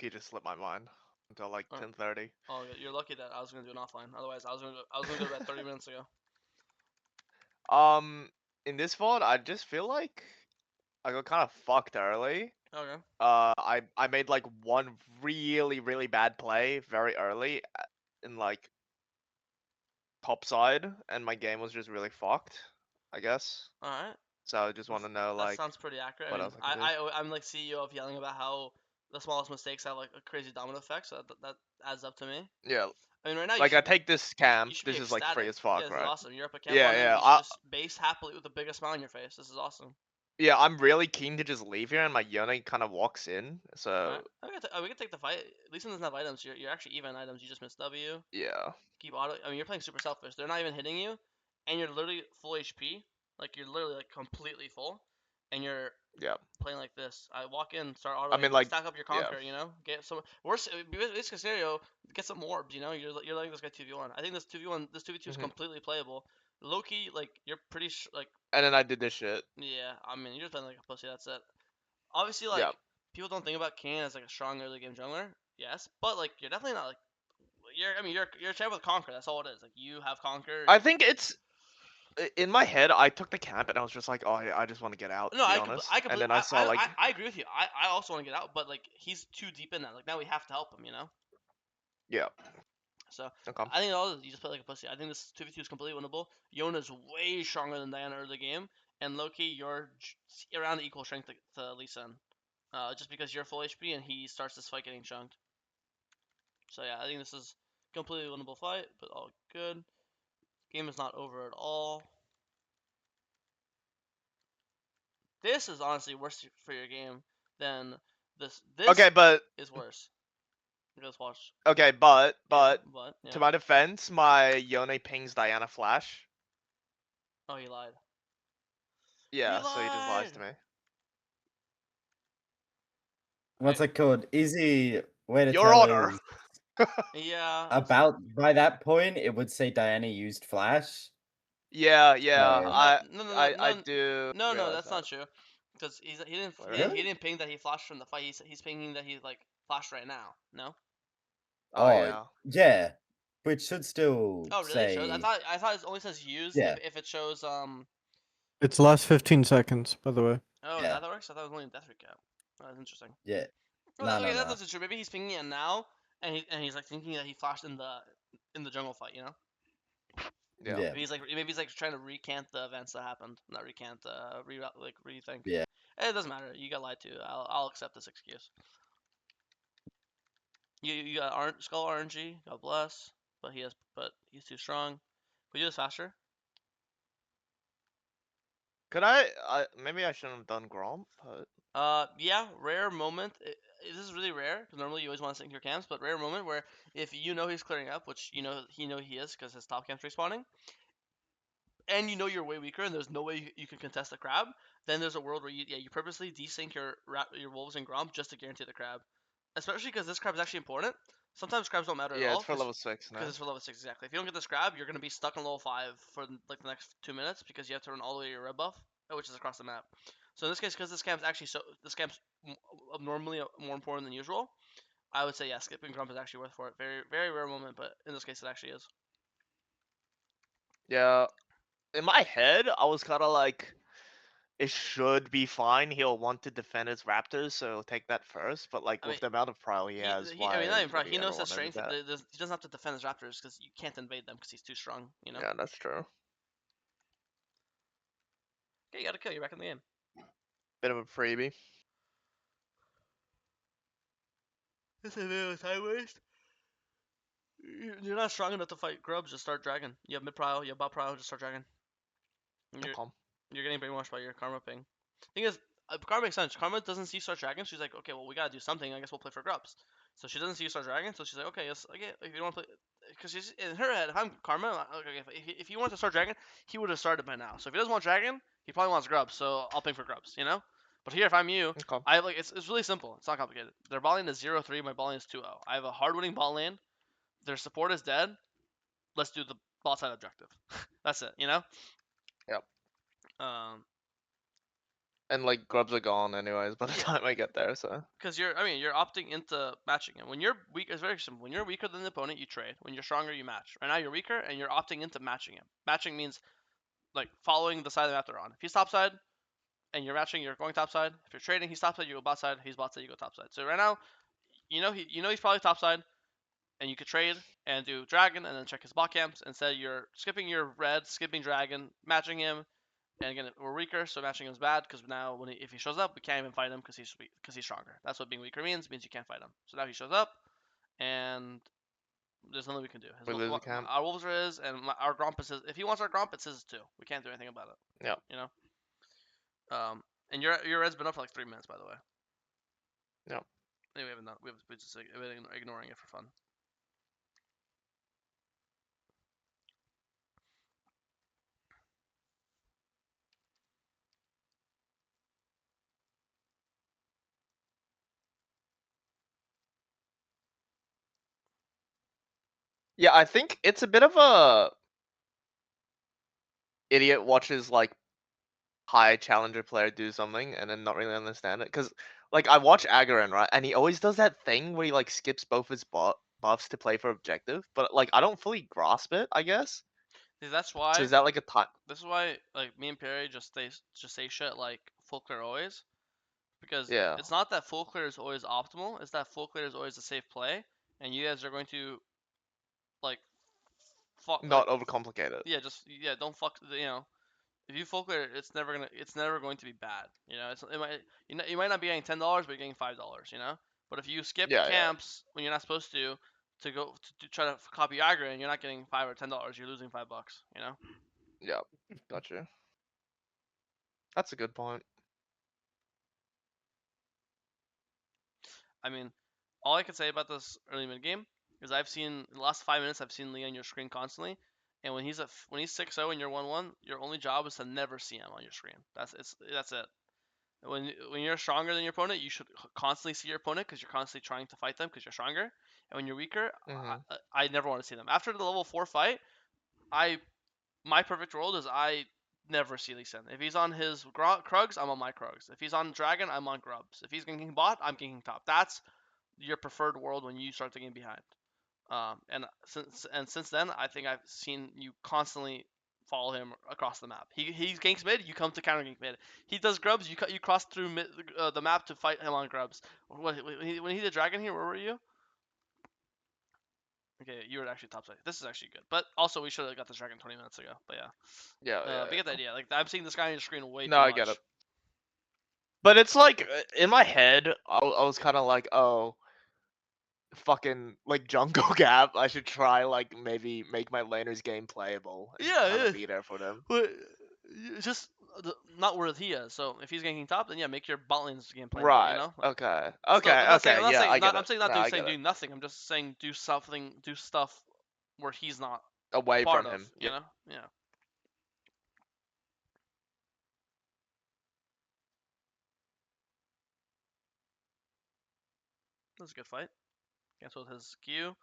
low-key just slipped my mind until like Oh. 10:30. Oh, you're lucky that I was gonna do an offline. Otherwise, I was gonna go to bed 30 minutes ago. In this VOD, I just feel like I got kind of fucked early. Okay. I made like one really bad play very early in like top side, and my game was just really fucked, I guess. All right. So I just want to know That like sounds pretty accurate. I what mean, else I can do. I'm like CEO of yelling about how the smallest mistakes have like a crazy domino effect, so that adds up to me. Yeah, I mean, right now like I take this you camp. should be This is like free ecstatic. as Yeah, fuck, this is right? awesome. You're up at camp Yeah, lane. yeah. You should just base happily with a bigger smile on your face. This is awesome. Yeah, I'm really keen to just leave here, and my Yone kind of walks in. All So right. We can take the fight. At least doesn't have items. You're actually even items. You just missed W. yeah, Keep auto. I mean, you're playing super selfish. They're not even hitting you, and you're literally full HP. Like you're literally like completely full, and you're yeah. playing like this. I walk in, start I autoing, mean, like, stack up your yeah. conquer. You know, get some worst. This scenario, get some orbs. You know, you're letting this guy 2v1. I think this 2v1, this 2v2 is Hmm. completely playable. Loki, like you're pretty like And then I did this shit. yeah. I mean, you're just playing like a pussy. That's it. Obviously, Yeah. like people don't think about Kayn as like a strong early game jungler. Yes, but like you're definitely not like you're. I mean, you're a champ with conquer. That's all it is. Like you have conquer. I think it's in my head. I took the camp, and I was just like, oh, I just want to get out, No, to be honest. And then I saw like, I agree with you. I also want to get out, but like he's too deep in that. Like now we have to help him, you know. yeah, So okay. I think all you just play like a pussy. I think this 2v2 is completely winnable. Yona's way stronger than Diana early game, and Loki, you're around equal strength to Lee Sin. Just because you're full HP and he starts this fight getting chunked. So yeah, I think this is completely winnable fight, but all good. Game is not over at all. This is honestly worse for your game than this. This Okay, but is worse. Just watch. okay, but Yeah, but but to yeah. my defense, my Yone pings Diana flash. Oh, he lied. He Yeah, so he just lies lied. to me. What's it called? Easy way to Your tell Honor. is Yeah. about by that point it would say Diana used flash. Yeah, So I do No. realize That's that. not true. Because Wait, really? he didn't ping that he flashed from the fight. He's pinging that he like flashed right now. No. Oh oh yeah. yeah, which should still Oh really? It shows. say I thought it only. Used yeah. if it shows It's last 15 seconds, by the way. Oh, is Yeah. that how that works? I thought it was only in Death Recap. Oh, that's interesting. Yeah. Well, No, okay, no, that's no. also true. Maybe he's pinging it now, and he's like thinking that he flashed in the jungle fight. You know. Yeah. Yeah. Maybe he's like trying to recant the events that happened. Not recant. Rethink. Yeah. It doesn't matter. You got lied to. I'll accept this excuse. You got Skull RNG. God bless. But he's too strong. Can we do this faster? Could I maybe I shouldn't have done Gromp, but Yeah. Rare moment. This is really rare because normally you always want to sync your camps, but rare moment where if you know he's clearing up, which you know he is because his top camp's respawning, and you know you're way weaker and there's no way you can contest the crab, then there's a world where you purposely desync your wolves and Gromp just to guarantee the crab. Especially because this crab is actually important. Sometimes crabs don't matter at yeah, all it's for level 6 now. because it's for level 6 exactly. If you don't get this crab, you're gonna be stuck on level 5 for like the next 2 minutes because you have to run all the way to your red buff, which is across the map. So in this case, because this camp's abnormally more important than usual, I would say yeah, skipping Grump is actually worth for it. Very rare moment, but in this case it actually is. Yeah. In my head, I was kind of like, it should be fine. He'll want to defend his Raptors, so he'll take that first. But like I with mean, the amount of prio he has, I mean, not why even would probably. he He ever knows the want to do strength. that? He doesn't have to defend his Raptors because you can't invade them because he's too strong. You know. Yeah, that's true. Okay, you got a kill. You're back in the game. Bit of a freebie. This is a bit of a time waste. You're not strong enough to fight grubs. Just start dragon. You have mid prio. You have bot prio. Just start dragon. You're getting brainwashed by your karma ping. Thing is, karma makes sense. Karma doesn't see you start dragon. She's like, okay, well we gotta do something. I guess we'll play for grubs. So she doesn't see you start dragon. So she's like, okay, yes, okay. If you want to play, because she's in her head. If I'm karma, okay, if he wants to start dragon, he would have started by now. So if he doesn't want dragon, he probably wants grubs. So I'll ping for grubs. You know. But here, if I'm you, Okay. I have like it's really simple. It's not complicated. Their bot lane is 0-3. My bot lane is 2-0. I have a hard winning bot lane. Their support is dead. Let's do the bot side objective. That's it. You know. Yep. And like grubs are gone anyways by the time I get there, so. Because you're opting into matching him. When you're weak, it's very simple. When you're weaker than the opponent, you trade. When you're stronger, you match. Right now, you're weaker, and you're opting into matching him. Matching means like following the side of the map they're on. If he's top side, and you're matching, you're going top side. If you're trading, he's top side, you go bot side. He's bot side, you go top side. So right now, he's probably top side, and you could trade and do dragon, and then check his bot camps. Instead, you're skipping your red, skipping dragon, matching him. And again, we're weaker, so matching him is bad because now if he shows up, we can't even fight him because he's stronger. That's what being weaker means. It means you can't fight him. So now he shows up, and there's nothing we can do. We lose the camp. Our wolves are his, and our gromp is his. If he wants our gromp, it's his too. We can't do anything about it. Yeah. You know. And your red's been up for like 3 minutes, by the way. Yeah. Anyway, we've just ignoring it for fun. Yeah, I think it's a bit of a idiot watches like high challenger player do something and then not really understand it. Cause like I watch Agarin, right? And he always does that thing where he like skips both his buffs to play for objective. But like I don't fully grasp it, I guess. See, that's why. So is that like a time? This is why like me and Perry just say shit like full clear always. Because Yeah. it's not that full clear is always optimal, it's that full clear is always a safe play, and you guys are going to like fuck Not overcomplicate it. yeah, don't fuck if you full clear it's never going to be bad. You might not be getting $10, but you're getting $5, But if you skip Yeah, yeah. camps when you're not supposed to go to try to copy aggro and you're not getting $5 or $10, you're losing $5, Yeah, gotcha. That's a good point. I mean, all I can say about this early mid game is I've seen in the last 5 minutes I've seen Lee on your screen constantly, and when he's 6-0 and you're 1-1, your only job is to never see him on your screen. That's it. When you're stronger than your opponent, you should constantly see your opponent because you're constantly trying to fight them because you're stronger. And when you're weaker, I never want to see them. After the level 4 fight, my perfect world is I never see Lee Sin. If he's on his Krugs, I'm on my Krugs. If he's on Dragon, I'm on Grubs. If he's ganking bot, I'm ganking top. That's your preferred world when you start to get behind. And since then, I think I've seen you constantly follow him across the map. He ganks mid, you come to counter gank mid. He does Grubs, you cross through the map to fight him on Grubs. When he did Dragon here, where were you? Okay, you were actually top side. This is actually good. But also, we should have got this Dragon 20 minutes ago. But yeah. Yeah. But you get the idea. Like, I'm seeing this guy on your screen way too No, I much. get it. But it's like in my head, I was kind of like, oh, fucking like jungle gap. I should try like maybe make my laner's game playable. And Yeah. Be there for them. But just not where he is. So if he's ganking top, then yeah, make your bot lane's game playable. Right. You know. Okay. So Okay. I'm not Okay. saying, Yeah, I get I'm it. saying not No, I saying get do it. nothing. I'm just saying do stuff where he's not Away part from of. him. You know. Yeah. That was a good fight. Canceled his Q.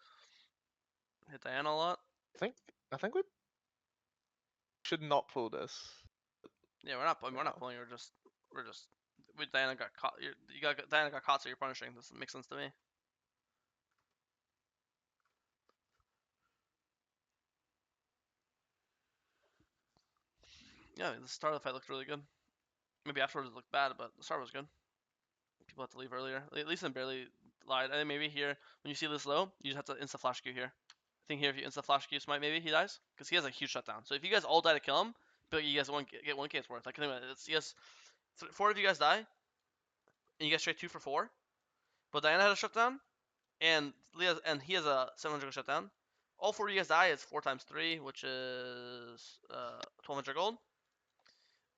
Hit Diana a lot. I think we should not pull this. Yeah, we're not pulling. Diana got caught. Diana got caught, so you're punishing. This makes sense to me. Yeah, the start of the fight looked really good. Maybe afterwards it looked bad, but the start was good. People had to leave earlier. At least I barely lied. I think maybe here, when you see this low, you just have to insta flash Q here. I think here if you insta flash Q Smite, maybe he dies because he has a huge shutdown. So if you guys all die to kill him, but you guys get 1k, it's worth. Like he has 4 of you guys die, and you get straight 2 for 4. But Diana had a shutdown, and he has a 700 shutdown. All 4 of you guys die. It's 4 times 3, which is 1200 gold.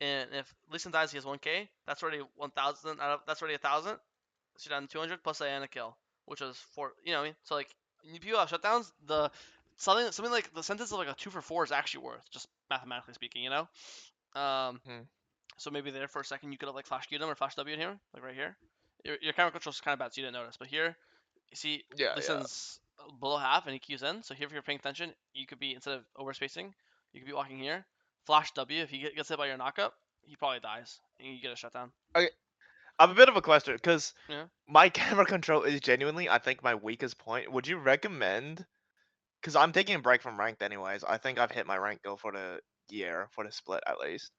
And if Lee Sin dies, he has 1k. That's already 1,000. That's already 1,000. So you're down to 200 plus Diana kill, which is 4. You know what I mean? So like, if you have shutdowns, something like the sentence of like a 2 for 4 is actually worth, just mathematically speaking. You know. So maybe there for a second you could have like flash Q'd him or flash W'd here, like right here. Your camera control is kind of bad, so you didn't notice. But here, you see, Lee Sin's below half and he Qs in. So here, if you're paying attention, you could be, instead of overspacing, you could be walking here, flash W if he gets hit by your knockup, he probably dies and you get a shutdown. I have a bit of a question because Yeah. my camera control is genuinely, I think, my weakest point. Would you recommend? Because I'm taking a break from ranked anyways. I think I've hit my rank goal for the year, for the split at least.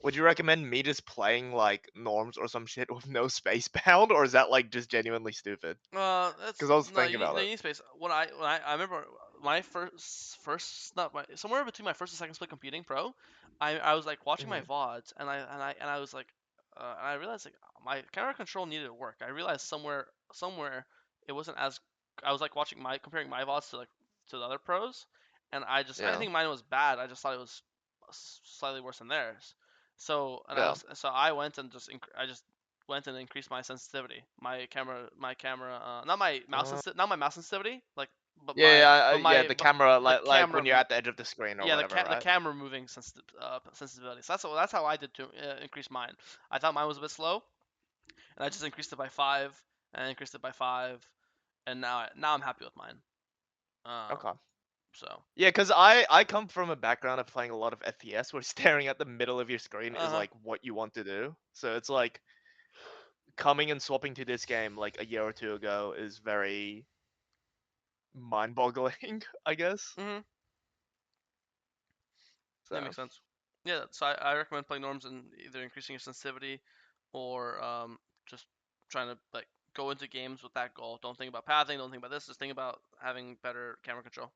Would you recommend me just playing like norms or some shit with no space bound, or is that like just genuinely stupid? That's 'Cause I was no, thinking about no, it. you need space. I remember my first not my somewhere between my first and second split competing pro, I was like watching my Mhm. VODs and I was like, and I realized like my camera control needed to work. I realized somewhere it wasn't as I was like watching my comparing my VODs to the other pros, and I Yeah. think mine was bad. I just thought it was slightly worse than theirs. So Yeah. I went and I just went and increased my sensitivity, my camera, not my mouse not my mouse sensitivity, like, but Yeah, yeah, yeah. my The camera, the like when camera, you're at the edge of the screen or yeah, whatever, the right? camera moving sensitivity. So that's how I did to increase mine. I thought mine was a bit slow, and I just increased it by 5, and increased it by 5, and now I'm happy with mine. Okay. So Yeah, because I come from a background of playing a lot of FPS where staring at the middle of your screen is uh-huh. like what you want to do. So it's like coming and swapping to this game like a year or two ago is very mind-boggling, I guess. Mhm. That So makes sense. Yeah, so I recommend playing norms and either increasing your sensitivity or just trying to like go into games with that goal. Don't think about pathing. Don't think about this. Just think about having better camera control.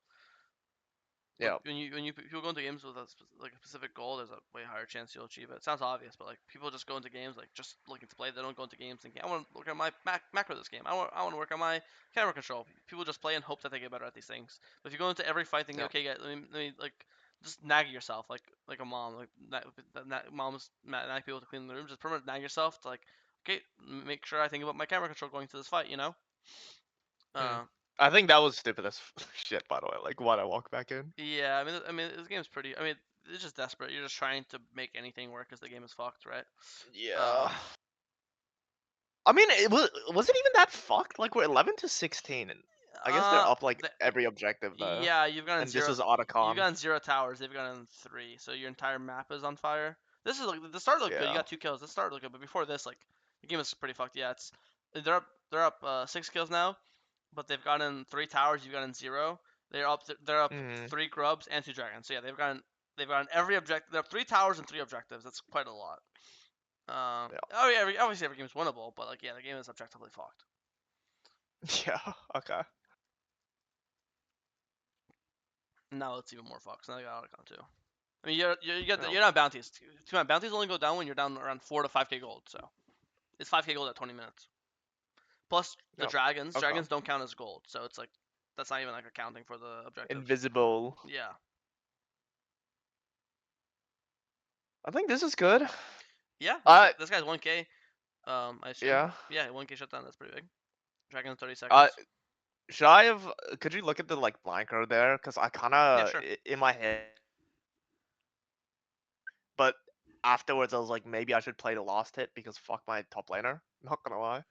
But yeah, when you people go into games with like a specific goal, there's a way higher chance you'll achieve it. It sounds obvious, but like people just go into games like just looking to play. They don't go into games thinking I want to look at my macro this game. I want to work on my camera control. People just play and hope that they get better at these things. But if you go into every fight thinking yeah. okay, guys, let me like just nag yourself like a mom like moms nag people to clean the room. Just permanent nag yourself to like okay, make sure I think about my camera control going to this fight. You know. Hmm. Uh, I think that was stupid as shit, by the way. Like, why'd I walk back in? Yeah, I mean, this game's pretty. I mean, it's just desperate. You're just trying to make anything work because the game is fucked, right? Yeah. I mean, was it even that fucked? Like, we're 11-16, and I guess they're Uh, up like the, every objective though. yeah, you've gotten And this zero. is You've Otacon. gotten 0 towers. They've gotten 3. So your entire map is on fire. This is like the start looked good. You Yeah. got 2 kills. The start looked good, but before this, like the game is pretty fucked. Yeah, it's they're up 6 kills now, but they've gotten 3 towers. You've gotten 0. They're up Hmm. 3 grubs and 2 dragons. So yeah, they've gotten every objective. They have 3 towers and 3 objectives. That's quite a lot. Yeah. Oh yeah, obviously every game is winnable, but like yeah, the game is objectively fucked. Yeah. Okay. Now it's even more fucked. So now they got Otacon too. I mean, Yeah. you're not bounties. Bounties only go down when you're down around 4 to 5k gold. So it's 5k gold at 20 minutes. Plus the Yeah. dragons. Okay. Dragons don't count as gold, so it's like that's not even like accounting for the objectives. Invisible. Yeah. I think this is good. Yeah. Uh, This guy's 1k. I assume. yeah. Yeah, 1k shutdown. That's pretty big. Dragon in 30 Uh, seconds. should I have? Could you look at the like blanker there? Cause I kind Yeah, of sure. in my head, but afterwards I was like, maybe I should play the last hit because fuck my top laner. Not gonna lie.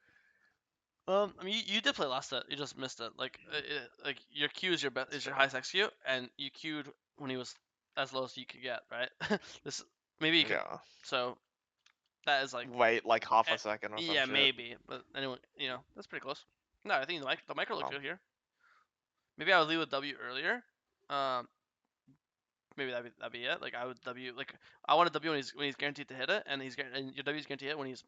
I mean, you did play last set. You just missed it. Like your Q is your highest XQ, and you queued when he was as low as you could get, right? this maybe you could. Yeah. So that is like, Wait like half a second or some yeah, shit. maybe. But anyway, that's pretty close. No, I think the micro looks Oh. good here. Maybe I would lead with W earlier. Um, maybe that'd be it. Like I would W like I want a W when he's guaranteed to hit it, and and your W is guaranteed to hit when he's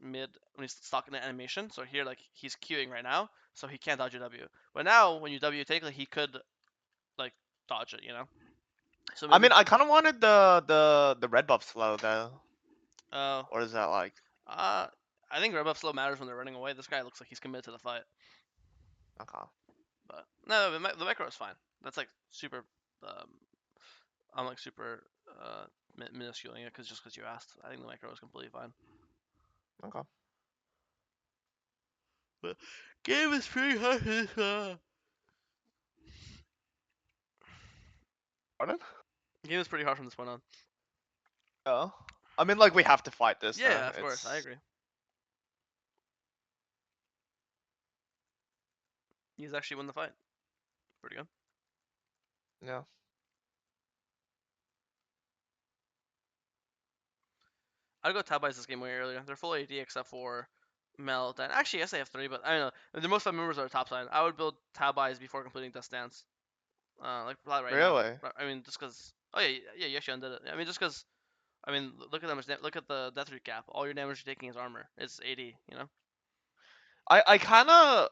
stuck in the animation. So here like he's queuing right now, so he can't dodge your W. But now when you W take, like he could like dodge it, So I maybe mean, I kind of wanted the red buff slow though. uh Or is that like? uh I think red buff slow matters when they're running away. This guy looks like he's committed to the fight, Okay. but no, the micro is fine. That's like super. Um, I'm like super minusculing it because you asked. I think the micro is completely fine. Okay. But game is pretty hard. Pardon? Game is pretty hard from this point on. Oh. I mean, like we have to fight this. Yeah, Though. of course, I agree. He's actually won the fight. Pretty good. I'd go Tab Eyes this game way earlier. They're full AD except for Mel. Then actually, yes, they have 3, but I don't know. The most of my members are top side. I would build Tab Eyes before completing Death Dance. Like right now. Really? I mean, just because. Oh yeah, you actually undid it. I mean, just because. I mean, look at them. Look at the death recap. All your damage you're taking is armor. It's 80. You know. I kind of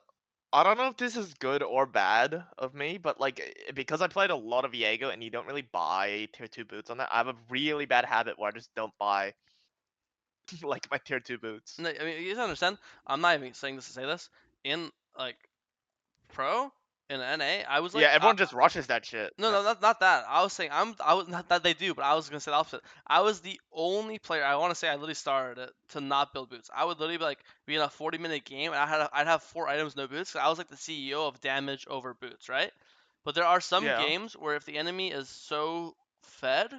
I don't know if this is good or bad of me, but like because I played a lot of Viego and you don't really buy tier 2 boots on that, I have a really bad habit where I just don't buy like my tier 2 boots. No, I mean, you have to understand. I'm not even saying this to say this. In like pro in NA, I was like, Yeah, everyone just rushes that shit. no, not that. I was saying I was not that they do, but I was gonna say the opposite. I was the only player. I want to say I literally started it to not build boots. I would literally be in a 40-minute game, and I'd have 4 items, no boots. I was like the CEO of damage over boots, right? But there are some Yeah. games where if the enemy is so fed,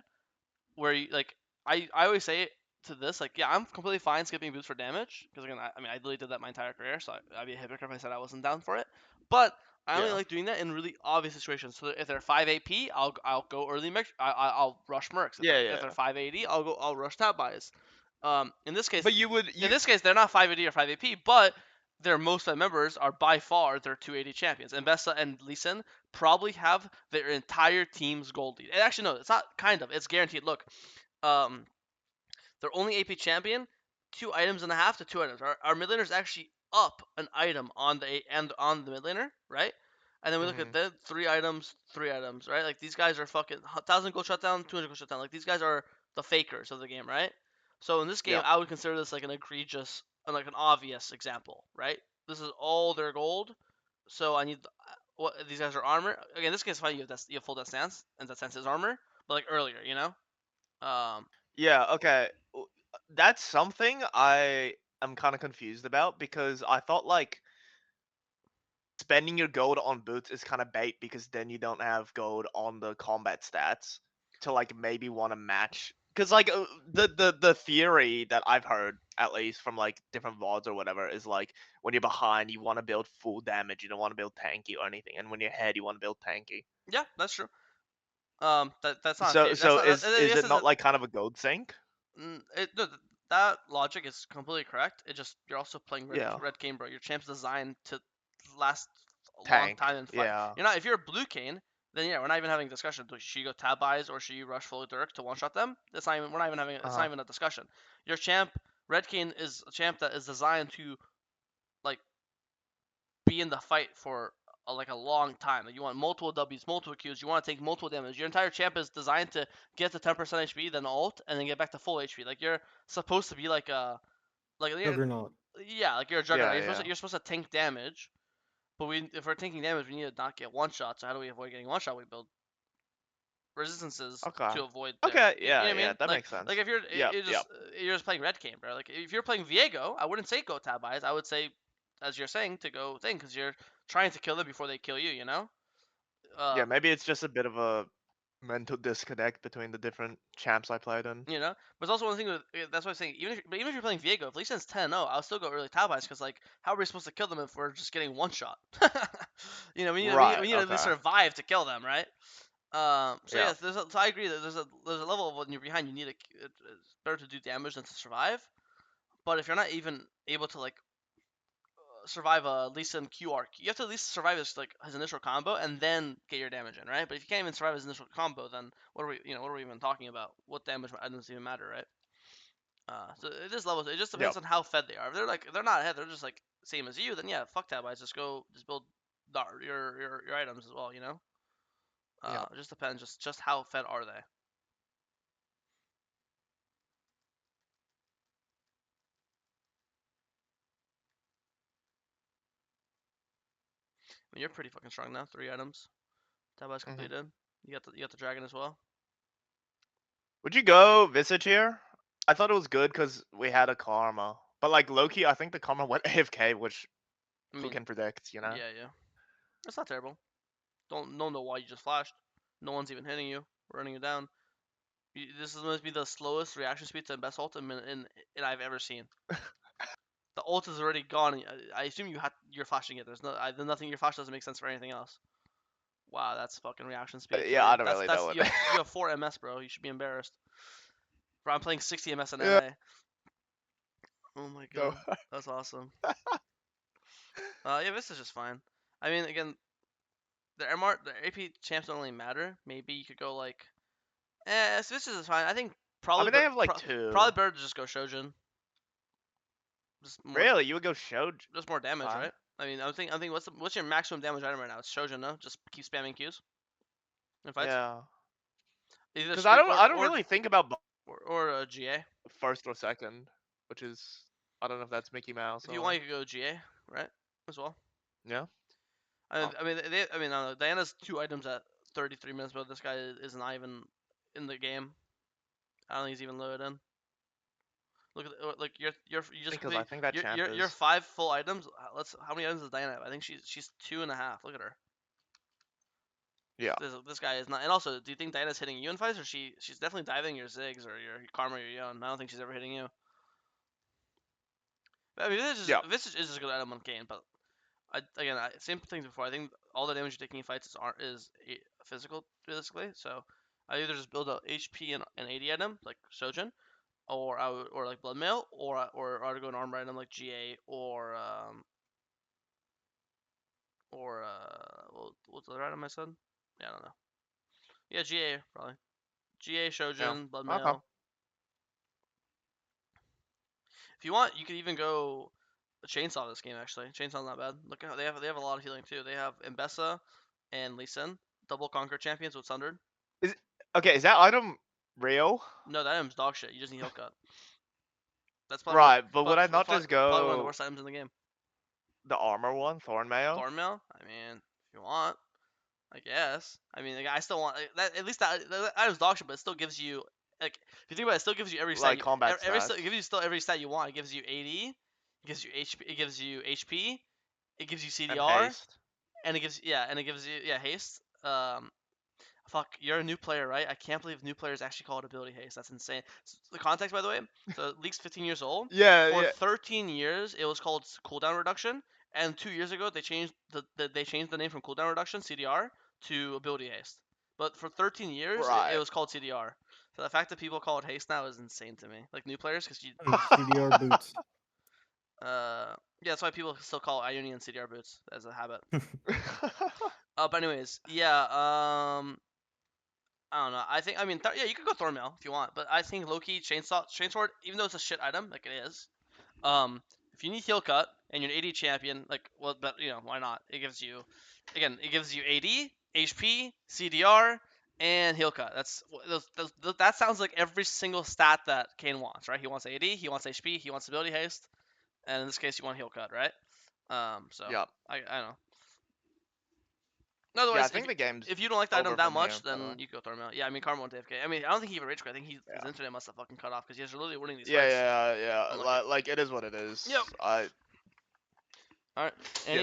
where you like, I always say to this, like, yeah, I'm completely fine skipping boots for damage because again, I mean, I literally did that my entire career, so I'd be a hypocrite if I said I wasn't down for it. But I only Yeah. like doing that in really obvious situations. So if they're 5 AP, I'll go early mix. I'll rush mercs. If they're 5 AD, I'll rush tab buys. In this case, But in this case, they're not 5 AD or 5 AP, but their most of the members are by far their 280 champions. And Bessa and Lee Sin probably have their entire team's gold lead. And actually, no, it's not kind of. It's guaranteed. Look, um, their only AP champion, 2.5 items to 2 items. Our mid laner is actually up an item on the mid laner, right? And then we look at the 3 items, right? Like these guys are fucking 1,000 gold shutdown, 200 gold shutdown. Like these guys are the fakers of the game, right? So in this game, Yeah. I would consider this like an egregious, like an obvious example, right? This is all their gold, so I need what these guys are armor. Again, this case, fine. You have full death stance, and that stance is armor, but like earlier, you know. Yeah, okay. That's something I am kind of confused about because I thought like spending your gold on boots is kind of bait because then you don't have gold on the combat stats to like maybe want to match. Because like the theory that I've heard at least from like different VODs or whatever is like when you're behind you want to build full damage, you don't want to build tanky or anything, and when you're ahead you want to build tanky. Yeah, that's true. That's not So okay. That's so not. is Yes, it not like kind of a gold sink? no, that logic is completely correct. It just you're also playing Yeah. red cane, bro. Your champ's designed to last a long Tank. time and fight. Yeah. You're not. If you're a blue cane, then yeah, we're not even having a discussion. Should you go tab buys or should you rush full Dirk to one shot them? That's not even. We're not even having. It's not even a discussion. Your champ, red cane, is a champ that is designed to like be in the fight for like a long time. Like you want multiple W's, multiple Qs. You want to take multiple damage. Your entire champ is designed to get to 10% HP, then ult, and then get back to full HP. Like you're supposed to be like a Juggernaut. yeah, like you're a juggernaut. Yeah, You're supposed to tank damage. But if we're tanking damage, we need to not get one shot. So how do we avoid getting one shot? We build resistances Okay. to avoid. Okay, You yeah, know what I mean? yeah, that like, makes sense. Like if you're Yep, you're just playing red game, bro. Like if you're playing Viego, I wouldn't say go tab eyes. I would say, as you're saying, to go thing because you're trying to kill them before they kill you. You know. Yeah, maybe it's just a bit of a mental disconnect between the different champs I played in. You know, but it's also one thing with that's what I'm saying. Even if you're playing Viego, if Lee Sin's 10-0, I'll still go early tab eyes because like how are we supposed to kill them if we're just getting one shot? You know, we need Right, we need to at least okay. survive to kill them, right? So Yeah. yes, so I agree that there's a level of when you're behind, you need it's better to do damage than to survive. But if you're not even able to like survive a Lee Sin QR, you have to at least survive his initial combo and then get your damage in, right? But if you can't even survive his initial combo, then what are we even talking about? What damage items even matter, right? So it is levels. It just depends Yep. on how fed they are. If they're not ahead, they're just like same as you. Then yeah, fuck tab eyes. Just build your items as well. You know. Yep. It just depends. Just how fed are they? I mean, you're pretty fucking strong now. 3 items. Tab eyes completed. You got the dragon as well. Would you go Visage here? I thought it was good because we had a Karma. But like Loki, I think the Karma went AFK, which I who mean, can predict, you know? yeah. That's not terrible. Don't know why you just flashed. No one's even hitting you, running you down. This must be the slowest reaction speed to best ult in I've ever seen. The ult is already gone. I assume you're flashing it. There's nothing. Your flash doesn't make sense for anything else. Wow, that's fucking reaction speed. Yeah, I don't really That's know it. you have 4 MS, bro. You should be embarrassed. Bro, I'm playing 60 MS in Yeah. NA. Oh my Go. god, that's awesome. Yeah, this is just fine. I mean, again, the AP champs don't really matter. Maybe you could go like, this is fine. I think probably. I mean, they have like two. Probably better to just go Shojin. Just more, Really, you would go Shoj? just more damage, Huh? right? I mean, I'm thinking, what's your maximum damage item right now? It's Shojin, no? Just keep spamming Qs in fights. Yeah. Either Because streak I don't really think about or GA. first or second, which is I don't know if that's Mickey Mouse. If you want, you could go GA, right? As well. Yeah. I Oh. mean, I mean, Diana's 2 items at 33 minutes, but this guy is not even in the game. I don't think he's even loaded in. Look at like you just Because I think that champ your is 5 full items. How many items does Diana have? I think she's 2.5. Look at her. yeah. This guy is not. And also, do you think Diana's hitting you in fights, or she's definitely diving your Ziggs or your Karma or your Yon? I don't think she's ever hitting you. I mean, this is just a good item on Kayn, but same things before. I think all the damage you're taking in fights is physical, realistically. So I either just build a HP and an 80 item like Shojin, or like Blood Mail, or I would go an armor item like GA or what's the other item I said? Yeah, I don't know. Yeah, GA probably. GA Shojin, Blood Mail. Okay. If you want, you could even go a Chainsaw this game. Actually, Chainsaw's not bad. Look how they have a lot of healing too. They have Mbessa and Lee Sin, double conquer champions with Sundered. Okay, is that item real? No, that item's dog shit. You just need heal cut. That's Right, but would I not just probably one of the go worst items in the game? the armor one, Thorn Mail? Thornmail? I mean, if you want, I guess. I mean, like, I still want that. At least that item's dog shit, but it still gives you like if you think about it, it still gives you every stat. Like combat It gives you still every stat you want. It gives you AD. It gives you HP. It gives you HP. It gives you And CDR. haste. And it gives you haste. Fuck, you're a new player, right? I can't believe new players actually call it ability haste. That's insane. The context, by the way, so League's 15 years old. Yeah, For yeah. 13 years, it was called cooldown reduction, and 2 years ago they changed the name from cooldown reduction (CDR) to ability haste. But for 13 years, it Right. was called CDR. So the fact that people call it haste now is insane to me. Like new players, because you. CDR boots. Yeah, that's why people still call Ionian CDR boots as a habit. But anyways, yeah. I don't know. I mean, yeah, you could go Thornmail if you want, but I think Loki Chainsword, even though it's a shit item, like it is, if you need heal cut and you're an AD champion, like, well, but you know, why not? It gives you AD, HP, CDR, and heal cut. That sounds like every single stat that Kayn wants, right? He wants AD, he wants HP, he wants ability haste, and in this case, you want heal cut, right? So Yeah. I don't know. Otherwise, Yeah, I think the game's if you don't like the item over that from much, here, by the way. then you could go Thornmail. Yeah, I mean, Karma won't AFK. I mean, I don't think he even rage quit. I think his internet must have fucking cut off because he's literally winning these fights. Yeah. Unlucky. Like it is what it is. Yep. I All right. you know.